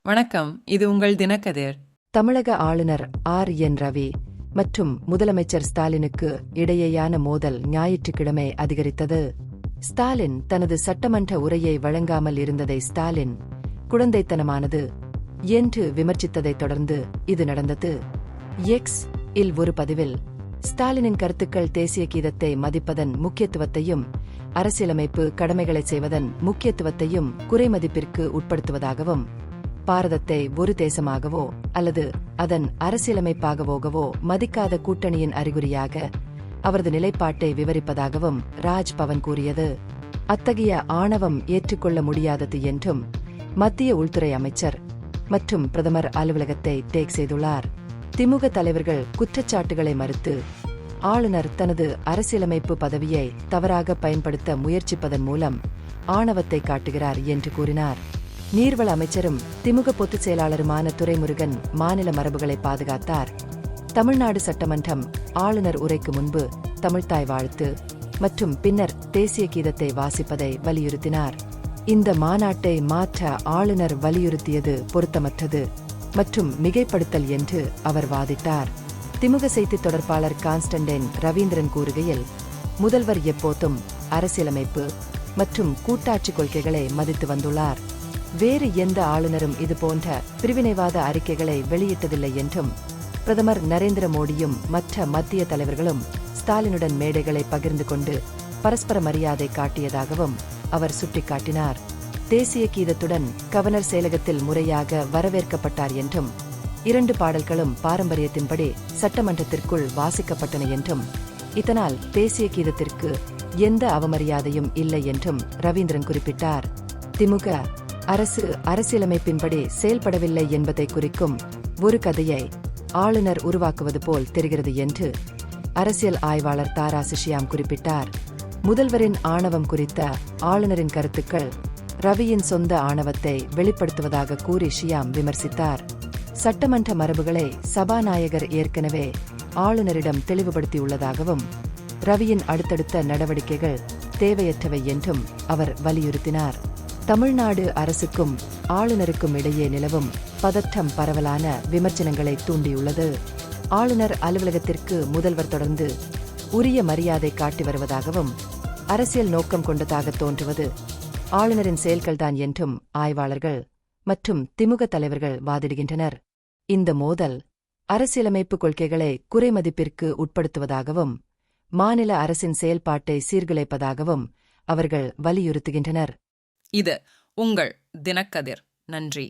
வணக்கம், இது உங்கள் தினக்கதிர். தமிழக ஆளுநர் ஆர். ரவி மற்றும் முதலமைச்சர் ஸ்டாலினுக்கு இடையேயான மோதல் ஞாயிற்றுக்கிழமை அதிகரித்தது. ஸ்டாலின் தனது சட்டமன்ற உரையை வழங்காமல் இருந்ததை ஸ்டாலின் குழந்தைத்தனமானது என்று விமர்சித்ததைத் தொடர்ந்து இது நடந்தது. எக்ஸ் இல் ஒரு பதிவில் ஸ்டாலினின் கருத்துக்கள் தேசிய கீதத்தை மதிப்பதன் முக்கியத்துவத்தையும் அரசியலமைப்பு கடமைகளை செய்வதன் முக்கியத்துவத்தையும் குறைமதிப்பிற்கு உட்படுத்துவதாகவும், பாரதத்தை ஒரு தேசமாகவோ அல்லது அதன் அரசியலமைப்பாகவோகவோ மதிக்காத கூட்டணியின் அறிகுறியாக அவரது நிலைப்பாட்டை விவரிப்பதாகவும் ராஜ்பவன் கூறியது. அத்தகைய ஆணவம் ஏற்றுக்கொள்ள முடியாதது என்றும் மத்திய உள்துறை அமைச்சர் மற்றும் பிரதமர் அலுவலகத்தை டேக் செய்துள்ளார். திமுக தலைவர்கள் குற்றச்சாட்டுகளை மறுத்து ஆளுநர் தனது அரசியலமைப்பு பதவியை தவறாக பயன்படுத்த முயற்சிப்பதன் மூலம் ஆணவத்தை காட்டுகிறார் என்று கூறினார். நீர்வள அமைச்சரும் திமுக பொதுச் செயலாளருமான துரைமுருகன் மாநில மரபுகளை பாதுகாத்தார். தமிழ்நாடு சட்டமன்றம் ஆளுநர் உரைக்கு முன்பு தமிழ்த்தாய் வாழ்த்து மற்றும் பின்னர் தேசிய கீதத்தை வாசிப்பதை வலியுறுத்தினார். இந்த மாநாட்டை மாற்ற ஆளுநர் வலியுறுத்தியது பொருத்தமற்றது மற்றும் மிகைப்படுத்தல் என்று அவர் வாதிட்டார். திமுக செய்தி தொடர்பாளர் கான்ஸ்டன்டைன் ரவீந்திரன் கூறுகையில், முதல்வர் எப்போதும் அரசியலமைப்பு மற்றும் கூட்டாட்சி கொள்கைகளை மதித்து வந்துள்ளார். வேறு எந்த ஆளுநரும் இதுபோன்ற பிரிவினைவாத அறிக்கைகளை வெளியிட்டதில்லை என்றும், பிரதமர் நரேந்திர மோடியும் மற்ற மத்திய தலைவர்களும் ஸ்டாலினுடன் மேடைகளை பகிர்ந்து கொண்டு பரஸ்பர மரியாதை காட்டியதாகவும் அவர் சுட்டிக்காட்டினார். தேசிய கீதத்துடன் கவர்னர் செயலகத்தில் முறையாக வரவேற்கப்பட்டார் என்றும், 2 பாடல்களும் பாரம்பரியத்தின்படி சட்டமன்றத்திற்குள் வாசிக்கப்பட்டன என்றும், இதனால் தேசிய கீதத்திற்கு எந்த அவமரியாதையும் இல்லை என்றும் ரவீந்திரன் குறிப்பிட்டார். திமுக அரசு அரசியலமைப்பின்படி செயல்படவில்லை என்பதை குறிக்கும் ஒரு கதையை ஆளுநர் உருவாக்குவது போல் தெரிகிறது என்று அரசியல் ஆய்வாளர் தாராசு ஷியாம் குறிப்பிட்டார். முதல்வரின் ஆணவம் குறித்த ஆளுநரின் கருத்துக்கள் ரவியின் சொந்த ஆணவத்தை வெளிப்படுத்துவதாக கூறி ஷியாம் விமர்சித்தார். சட்டமன்ற மரபுகளை சபாநாயகர் ஏற்கனவே ஆளுநரிடம் தெளிவுபடுத்தியுள்ளதாகவும், ரவியின் அடுத்தடுத்த நடவடிக்கைகள் தேவையற்றவை என்றும் அவர் வலியுறுத்தினார். தமிழ்நாடு அரசுக்கும் ஆளுநருக்கும் இடையே நிலவும் பதற்றம் பரவலான விமர்சனங்களை தூண்டியுள்ளது. ஆளுநர் அலுவலகத்திற்கு முதல்வர் தொடர்ந்து உரிய மரியாதை காட்டி வருவதாகவும், அரசியல் நோக்கம் கொண்டதாக தோன்றுவது ஆளுநரின் செயல்கள்தான் என்றும் ஆய்வாளர்கள் மற்றும் திமுக தலைவர்கள் வாதிடுகின்றனர். இந்த மோதல் அரசியலமைப்பு கொள்கைகளை குறைமதிப்பிற்கு உட்படுத்துவதாகவும், மாநில அரசின் செயல்பாட்டை சீர்குலைப்பதாகவும் அவர்கள் வலியுறுத்துகின்றனர். இது உங்கள் தினக்கதிர். நன்றி.